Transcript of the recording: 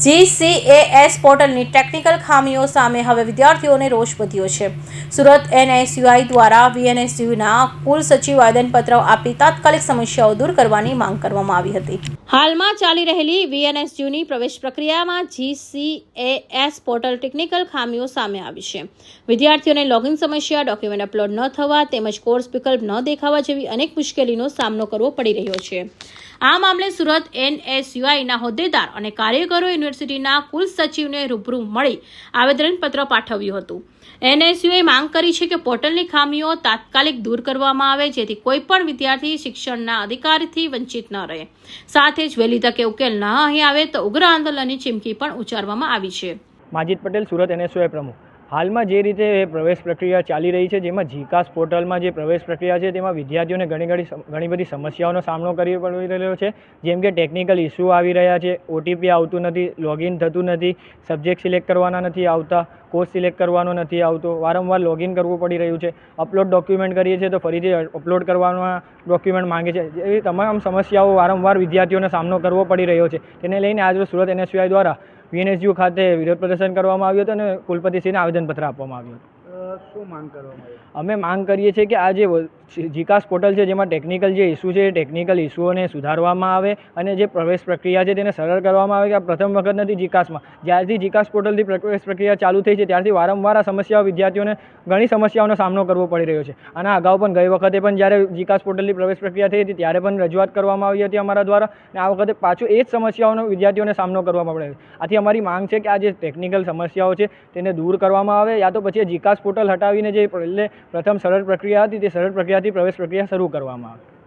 GCAS પોર્ટલની technical ખામીઓ સામે હવે વિદ્યાર્થીઓને રોષ વધ્યો છે. સુરત NSUI દ્વારા VNSUના કુલ સચિવ આવેદનપત્ર આપી તાત્કાલિક સમસ્યાઓ દૂર કરવાની માંગ કરવામાં આવી હતી. હાલમાં ચાલી રહેલી VNSUની પ્રવેશ પ્રક્રિયામાં GCAS પોર્ટલ ટેકનિકલ ખામીઓ સામે આવી છે. વિદ્યાર્થીઓને લોગિન સમસ્યા, ડોક્યુમેન્ટ અપલોડ ન થવા તેમજ કોર્સ વિકલ્પ ન દેખાવા જેવી અનેક મુશ્કેલીનો સામનો કરવો પડી રહ્યો છે. આ મામલે સુરત NSUIના હોદ્દેદાર અને કાર્યકરો યુનિવર્સિટીના કુલ સચિવને રૂબરૂ મળી આવેદનપત્ર પાઠવ્યું હતું. NSUએ માંગ કરી છે કે પોર્ટલની ખામીઓ તાત્કાલિક દૂર કરવામાં આવે જેથી કોઈ પણ વિદ્યાર્થી શિક્ષણના અધિકારથી વંચિત ન રહે. સાથે જ વહેલી તકે ઉકેલ ન અહીં આવે તો ઉગ્ર આંદોલનની ચીમકી પણ ઉચ્ચારવામાં આવી છે. માજીદ પટેલ, સુરત NSUI પ્રમુખ. હાલમાં જે રીતે પ્રવેશ પ્રક્રિયા ચાલી રહી છે, જેમાં GCAS પોર્ટલમાં જે પ્રવેશ પ્રક્રિયા છે તેમાં વિદ્યાર્થીઓને ઘણી બધી સમસ્યાઓનો સામનો કરવો પડી રહ્યો છે. જેમ કે ટેકનિકલ ઇસ્યુ આવી રહ્યા છે, OTP આવતું નથી, લોગિન થતું નથી, સબ્જેક્ટ સિલેક્ટ કરવાના નથી આવતા, કોર્સ સિલેક્ટ કરવાનો નથી આવતો, વારંવાર લોગિન કરવું પડી રહ્યું છે. અપલોડ ડોક્યુમેન્ટ કરીએ છીએ તો ફરીથી અપલોડ કરવાના ડોક્યુમેન્ટ માંગે છે. એવી તમામ સમસ્યાઓ વારંવાર વિદ્યાર્થીઓને સામનો કરવો પડી રહ્યો છે. તેને લઈને આજરોજ સુરત NSUI દ્વારા VNSU ખાતે વિરોધ પ્રદર્શન કરવામાં આવ્યું હતું અને કુલપતિશ્રીને આવેદનપત્ર આપવામાં આવ્યું હતું. શું માંગ કરવામાં આવી? અમે માંગ કરીએ છીએ કે આ જે GCAS પોર્ટલ છે જેમાં ટેકનિકલ જે ઇસ્યુ છે એ ટેકનિકલ ઇસ્યુઓને સુધારવામાં આવે અને જે પ્રવેશ પ્રક્રિયા છે તેને સરળ કરવામાં આવે. કે આ પ્રથમ વખત નથી GCASમાં. જ્યારથી GCAS પોર્ટલથી પ્રવેશ પ્રક્રિયા ચાલુ થઈ છે ત્યારથી વારંવાર આ સમસ્યાઓ વિદ્યાર્થીઓને ઘણી સમસ્યાઓનો સામનો કરવો પડી રહ્યો છે. આના અગાઉ પણ ગઈ વખતે પણ જ્યારે GCAS પોર્ટલની પ્રવેશ પ્રક્રિયા થઈ હતી ત્યારે પણ રજૂઆત કરવામાં આવી હતી અમારા દ્વારા, અને આ વખતે પાછું એ જ સમસ્યાઓનો વિદ્યાર્થીઓને સામનો કરવામાં પડે છે. આથી અમારી માંગ છે કે આ જે ટેકનિકલ સમસ્યાઓ છે તેને દૂર કરવામાં આવે, યા તો પછી GCAS પોર્ટલ હટાવીને જે પ્રથમ સરળ પ્રક્રિયા હતી તે સરળ પ્રક્રિયાથી પ્રવેશ પ્રક્રિયા શરૂ કરવામાં આવે.